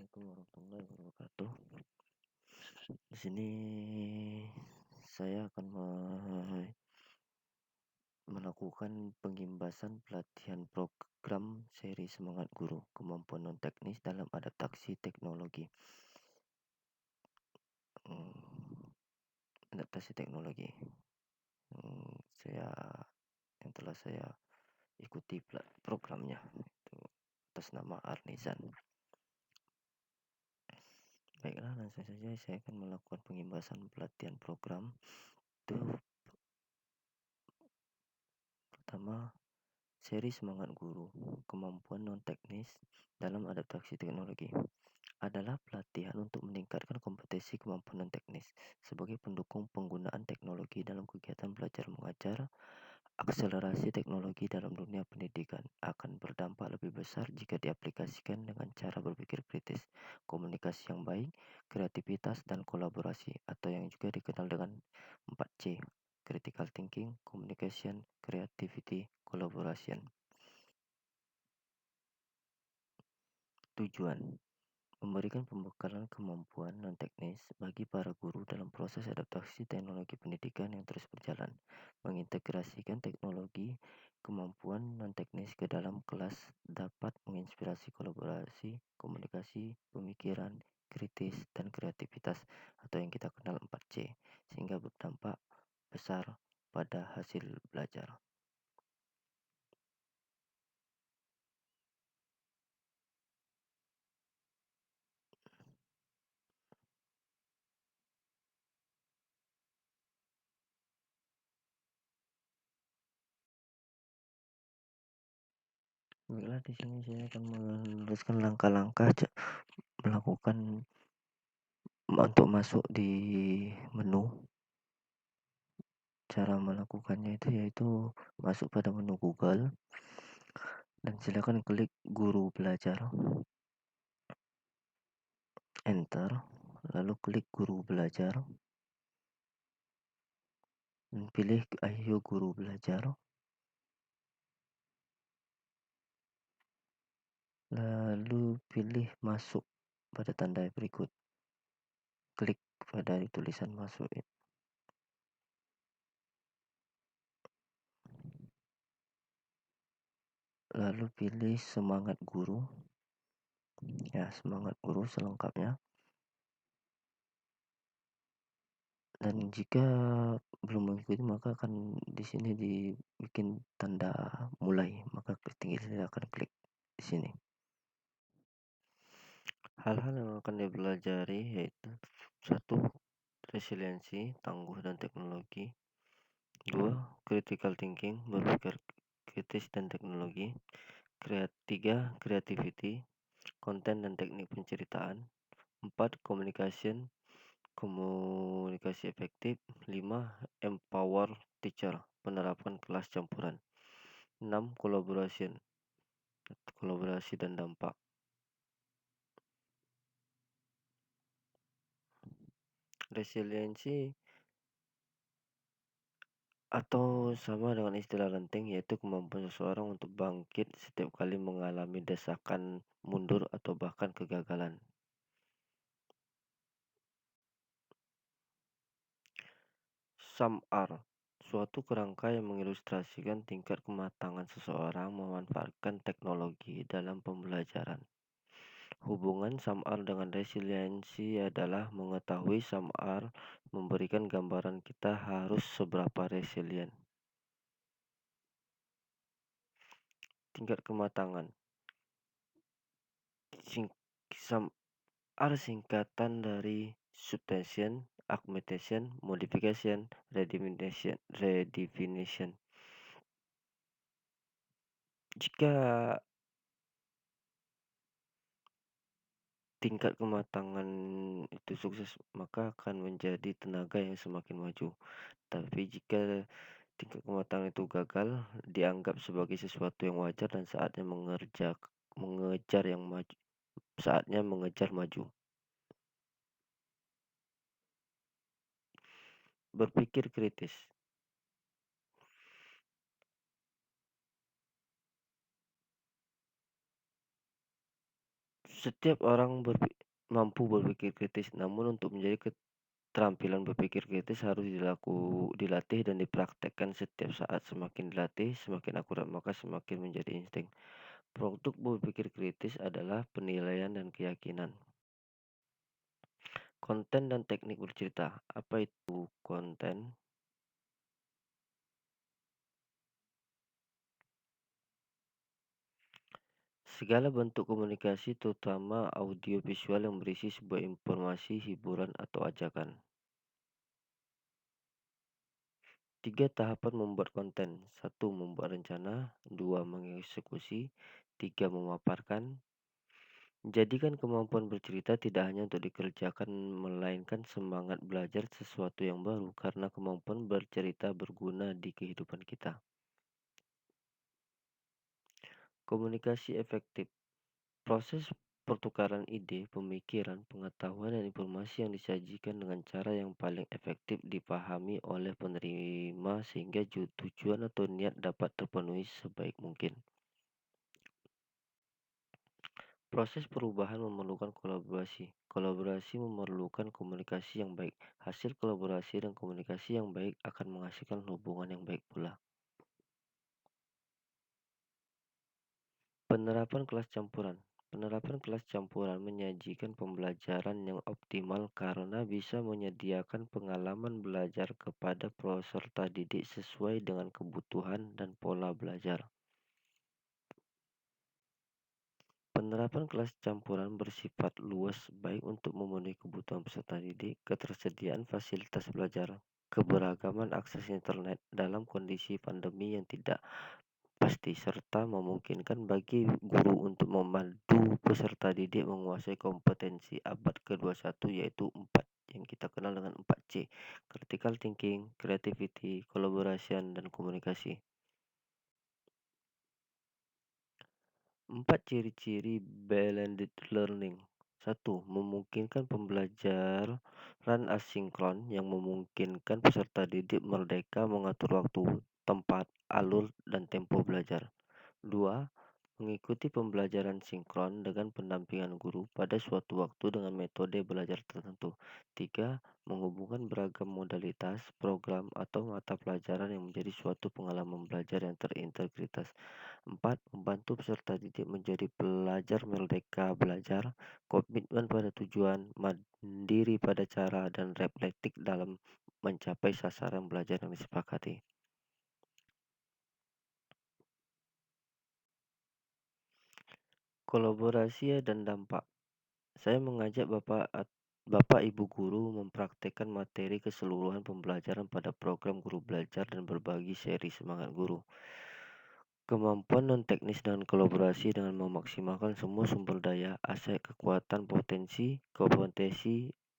Assalamualaikum warahmatullahi wabarakatuh. Di sini saya akan melakukan pengimbasan pelatihan program seri Semangat Guru, kemampuan non teknis dalam adaptasi teknologi. Hmm, Adaptasi teknologi. Saya yang telah saya ikuti programnya itu atas nama Arnizan. Baiklah, langsung saja saya akan melakukan pengimbasan pelatihan program. Itu pertama, seri Semangat Guru, kemampuan non-teknis dalam adaptasi teknologi, adalah pelatihan untuk meningkatkan kompetensi kemampuan non-teknis sebagai pendukung penggunaan teknologi dalam kegiatan belajar mengajar. Akselerasi teknologi dalam dunia pendidikan akan berdampak lebih besar jika diaplikasikan dengan cara berpikir kritis, komunikasi yang baik, kreativitas, dan kolaborasi, atau yang juga dikenal dengan 4C: critical thinking, communication, creativity, collaboration. Tujuan: memberikan pembekalan kemampuan non-teknis bagi para guru dalam proses adaptasi teknologi pendidikan yang terus berjalan, mengintegrasikan teknologi kemampuan non-teknis ke dalam kelas dapat menginspirasi kolaborasi, komunikasi, pemikiran, kritis, dan kreativitas atau yang kita kenal 4C, sehingga berdampak besar pada hasil belajar. Baiklah, di sini saya akan menuliskan langkah-langkah melakukan untuk masuk di menu. Cara melakukannya itu yaitu masuk pada menu Google dan silakan klik guru belajar, enter, lalu klik guru belajar dan pilih ayo guru belajar, lalu pilih masuk pada tanda berikut, klik pada tulisan masuk, lalu pilih semangat guru, ya semangat guru selengkapnya. Dan jika belum mengikuti maka akan di sini dibikin tanda mulai, maka silakan klik di sini. Hal-hal yang akan dipelajari yaitu: 1. Resiliensi, tangguh dan teknologi. 2. Critical thinking, berpikir kritis dan teknologi. 3. Creativity, konten dan teknik penceritaan. 4. Communication, komunikasi efektif. 5. Empower teacher, penerapan kelas campuran. 6. Collaboration, kolaborasi dan dampak. Resiliensi atau sama dengan istilah lenting, yaitu kemampuan seseorang untuk bangkit setiap kali mengalami desakan mundur atau bahkan kegagalan. SAMR, suatu kerangka yang mengilustrasikan tingkat kematangan seseorang memanfaatkan teknologi dalam pembelajaran. Hubungan SAMR dengan resiliensi adalah mengetahui SAMR memberikan gambaran kita harus seberapa resilient. Tingkat kematangan. SAMR singkatan dari subtension, augmentation, modification, redefinition. Jika tingkat kematangan itu sukses, maka akan menjadi tenaga yang semakin maju. Tapi jika tingkat kematangan itu gagal, dianggap sebagai sesuatu yang wajar dan saatnya mengejar yang maju. Saatnya mengejar maju. Berpikir kritis. Setiap orang mampu berpikir kritis, namun untuk menjadi keterampilan berpikir kritis harus dilatih dan dipraktekkan setiap saat. Semakin dilatih, semakin akurat, maka semakin menjadi insting. Produk berpikir kritis adalah penilaian dan keyakinan. Konten dan teknik bercerita. Apa itu konten? Segala bentuk komunikasi, terutama audio visual yang berisi sebuah informasi, hiburan, atau ajakan. 3 tahapan membuat konten. 1. Membuat rencana. 2. Mengeksekusi. 3. Memaparkan. Jadikan kemampuan bercerita tidak hanya untuk dikerjakan, melainkan semangat belajar sesuatu yang baru, karena kemampuan bercerita berguna di kehidupan kita. Komunikasi efektif. Proses pertukaran ide, pemikiran, pengetahuan, dan informasi yang disajikan dengan cara yang paling efektif dipahami oleh penerima sehingga tujuan atau niat dapat terpenuhi sebaik mungkin. Proses perubahan memerlukan kolaborasi. Kolaborasi memerlukan komunikasi yang baik. Hasil kolaborasi dan komunikasi yang baik akan menghasilkan hubungan yang baik pula. Penerapan kelas campuran. Penerapan kelas campuran menyajikan pembelajaran yang optimal karena bisa menyediakan pengalaman belajar kepada peserta didik sesuai dengan kebutuhan dan pola belajar. Penerapan kelas campuran bersifat luas baik untuk memenuhi kebutuhan peserta didik, ketersediaan fasilitas belajar, keberagaman akses internet dalam kondisi pandemi yang tidak pasti, serta memungkinkan bagi guru untuk memandu peserta didik menguasai kompetensi abad ke-21 yaitu 4 yang kita kenal dengan 4C, critical thinking, creativity, collaboration, dan komunikasi. 4 ciri-ciri blended learning. 1. Memungkinkan pembelajaran asinkron yang memungkinkan peserta didik merdeka mengatur waktu, tempat, alur, dan tempo belajar. 2. Mengikuti pembelajaran sinkron dengan pendampingan guru pada suatu waktu dengan metode belajar tertentu. 3. Menghubungkan beragam modalitas, program, atau mata pelajaran yang menjadi suatu pengalaman belajar yang terintegritas. 4. Membantu peserta didik menjadi pelajar merdeka belajar, komitmen pada tujuan, mandiri pada cara, dan reflektif dalam mencapai sasaran belajar yang disepakati. Kolaborasi dan dampak. Saya mengajak Bapak Ibu guru mempraktekkan materi keseluruhan pembelajaran pada program guru belajar dan berbagi seri semangat guru. Kemampuan non-teknis dan kolaborasi dengan memaksimalkan semua sumber daya, aset, kekuatan,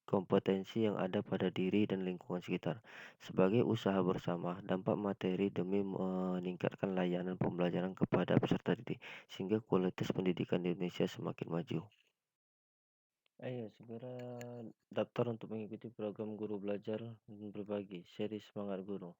kompetensi yang ada pada diri dan lingkungan sekitar. Sebagai usaha bersama, dampak materi demi meningkatkan layanan pembelajaran kepada peserta didik, sehingga kualitas pendidikan di Indonesia semakin maju. Ayo segera daftar untuk mengikuti program guru belajar dan berbagi seri semangat guru.